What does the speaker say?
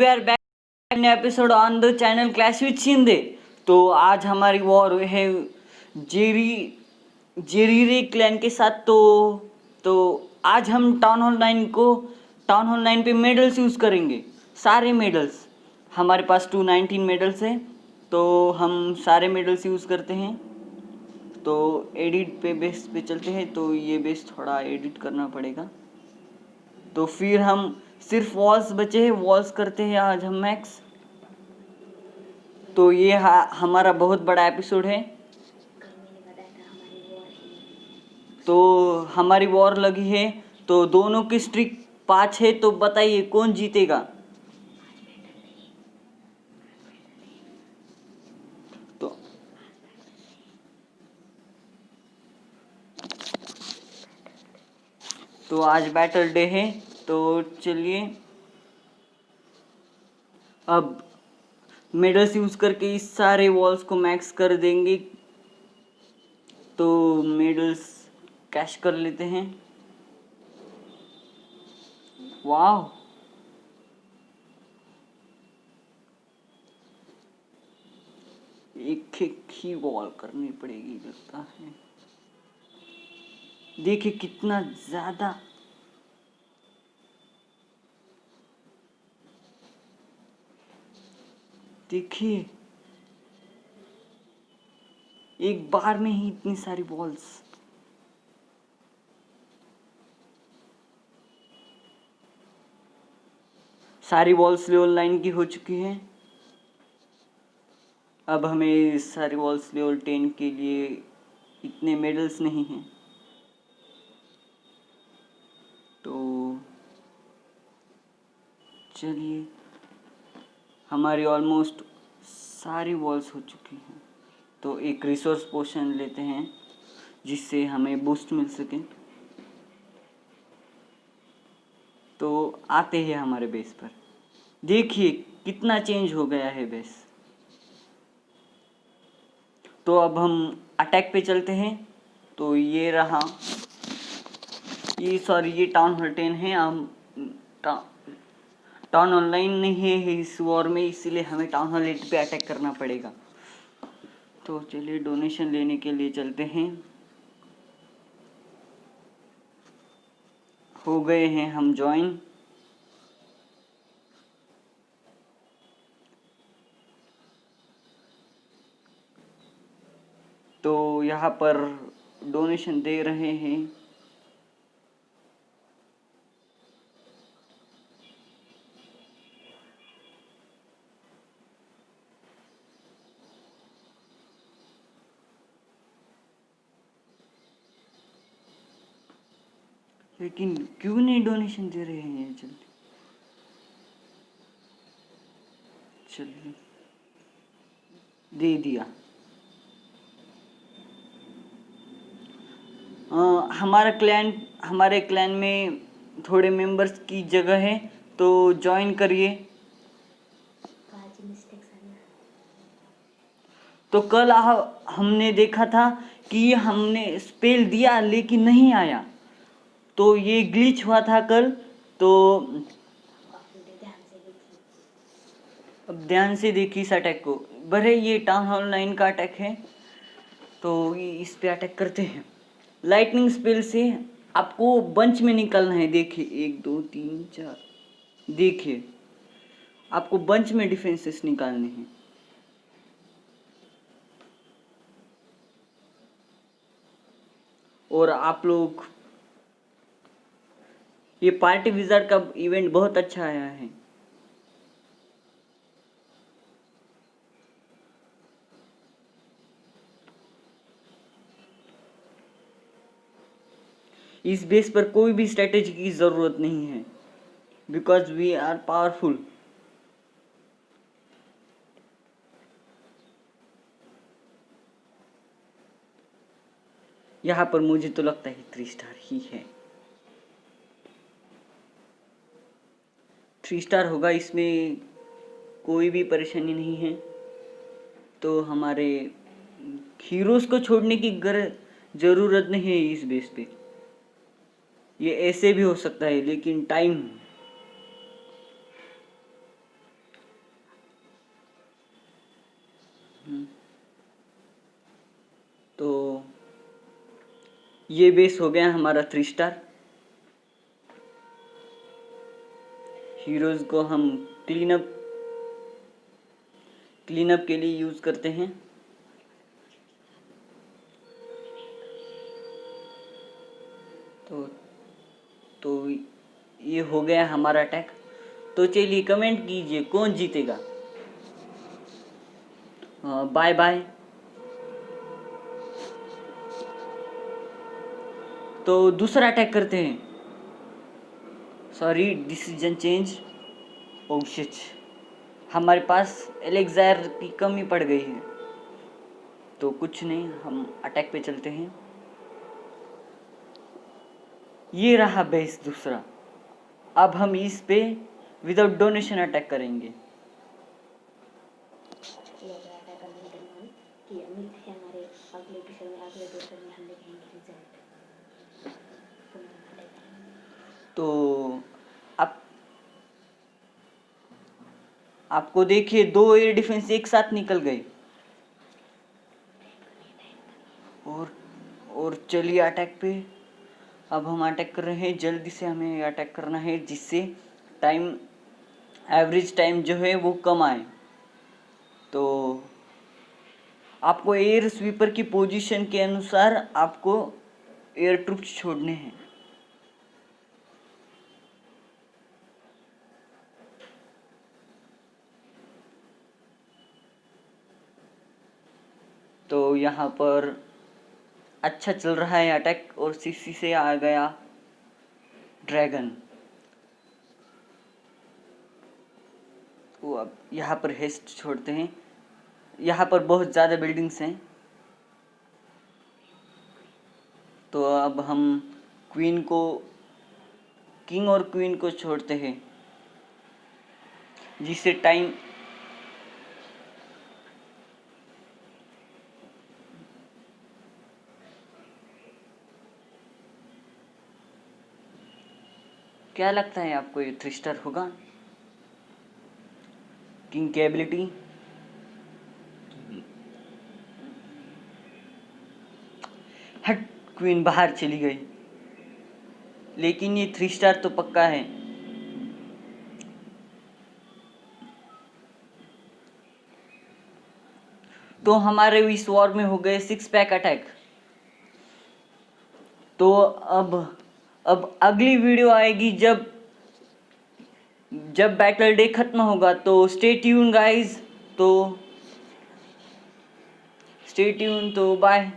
we are back in episode on the channel Clash with Shinde. तो आज हमारी war है जेरीरे क्लैन के साथ। तो आज हम टाउन हॉल 9 पे मेडल्स यूज़ करेंगे, सारे मेडल्स। हमारे पास 219 मेडल्स है, तो हम सारे मेडल्स यूज़ करते हैं। तो एडिट पे बेस पे चलते हैं, तो ये बेस थोड़ा एडिट करना पड़ेगा। तो फिर हम सिर्फ वॉल्स बचे हैं, वॉल्स करते हैं आज हम मैक्स। तो ये हमारा बहुत बड़ा एपिसोड है। तो हमारी वॉर लगी है, तो दोनों की स्ट्रिक 5 है। तो बताइए कौन जीतेगा। तो आज बैटल डे है, तो चलिए अब मेडल्स यूज़ करके इस सारे वॉल्स को मैक्स कर देंगे। तो मेडल्स कैश कर लेते हैं। वाह, एक एक ही वॉल करनी पड़ेगी लगता है। देखिए कितना ज़्यादा। देखिए एक बार में ही इतनी सारी बॉल्स। सारी बॉल्स लेवल 9 की हो चुकी हैं। अब हमें सारी बॉल्स लेवल 10 के लिए इतने मेडल्स नहीं हैं। तो चलिए, हमारी ऑलमोस्ट सारी बॉल्स हो चुकी हैं। तो एक रिसोर्स पोशन लेते हैं जिससे हमें बूस्ट मिल सके। तो आते हैं हमारे बेस पर। देखिए कितना चेंज हो गया है बेस। तो अब हम अटैक पे चलते हैं। तो ये रहा, ये टाउन हॉल 10 है। हम टाउन ऑनलाइन नहीं है इस वॉर में, इसीलिए हमें टाउन हॉल 8 पे अटैक करना पड़ेगा। तो चलिए डोनेशन लेने के लिए चलते हैं। हो गए हैं हम ज्वाइन। तो यहाँ पर डोनेशन दे रहे हैं। लेकिन क्यों नहीं डोनेशन दे रहे हैं ये जल्दी। चलिए दे दिया। हमारे क्लैन में थोड़े मेंबर्स की जगह है, तो ज्वाइन करिए। तो कल हमने देखा था कि हमने स्पेल दिया लेकिन नहीं आया, तो ये ग्लिच हुआ था कल। तो अब ध्यान से देखिए इस अटैक को। बड़े ये टाउन हॉल 9 का अटैक है, तो ये इस पे अटैक करते हैं। लाइटनिंग स्पेल से आपको बंच में निकलना है। देखिए 1 2 3 4, देखिए आपको बंच में डिफेंसेस निकालने हैं। और आप लोग, ये पार्टी विजार्ड का इवेंट बहुत अच्छा आया है। इस बेस पर कोई भी स्ट्रेटेजी की ज़रूरत नहीं है, बिकॉज वी आर पावरफुल। यहाँ पर मुझे तो लगता है 3 स्टार ही है। 3 स्टार होगा, इसमें कोई भी परेशानी नहीं है। तो हमारे हीरोज़ को छोड़ने की ज़रूरत नहीं है इस बेस पे। ये ऐसे भी हो सकता है, लेकिन टाइम ये बेस हो गया हमारा 3 स्टार। हीरोज को हम क्लीनअप के लिए यूज करते हैं। तो ये हो गया हमारा अटैक। तो चलिए कमेंट कीजिए कौन जीतेगा। Bye bye. तो दूसरा अटैक करते हैं। Sorry, decision change. Oh shit, हमारे पास एलेक्ज़ायर की कमी पड़ गई है। तो कुछ नहीं, हम अटैक पे चलते हैं। ये रहा बेस दूसरा। अब हम इस पे विदाउट डोनेशन अटैक करेंगे। तो आप आपको देखिए 2 एयर डिफेंस एक साथ निकल गए। और चलिए अटैक पे। अब हम अटैक कर रहे हैं, जल्दी से हमें अटैक करना है जिससे टाइम, एवरेज टाइम जो है वो कम आए। तो आपको एयर स्वीपर की पोजीशन के अनुसार आपको एयर ट्रूप्स छोड़ने हैं। तो यहाँ पर अच्छा चल रहा है अटैक और सीसी से आ गया ड्रैगन। वो अब यहाँ पर हेस्ट छोड़ते हैं। यहाँ पर बहुत ज़्यादा बिल्डिंग्स हैं। तो अब हम क्वीन को, किंग और क्वीन को छोड़ते हैं जिससे टाइम, क्या लगता है आपको ये 3 स्टार होगा? किंग की एबिलिटी, हट, क्वीन बाहर चली गई। लेकिन ये 3 स्टार तो पक्का है। तो हमारे इस वॉर में हो गए 6 पैक अटैक। तो अब अगली वीडियो आएगी जब बैटल डे खत्म होगा। तो स्टे ट्यून गाइस। तो स्टे ट्यून, तो बाय।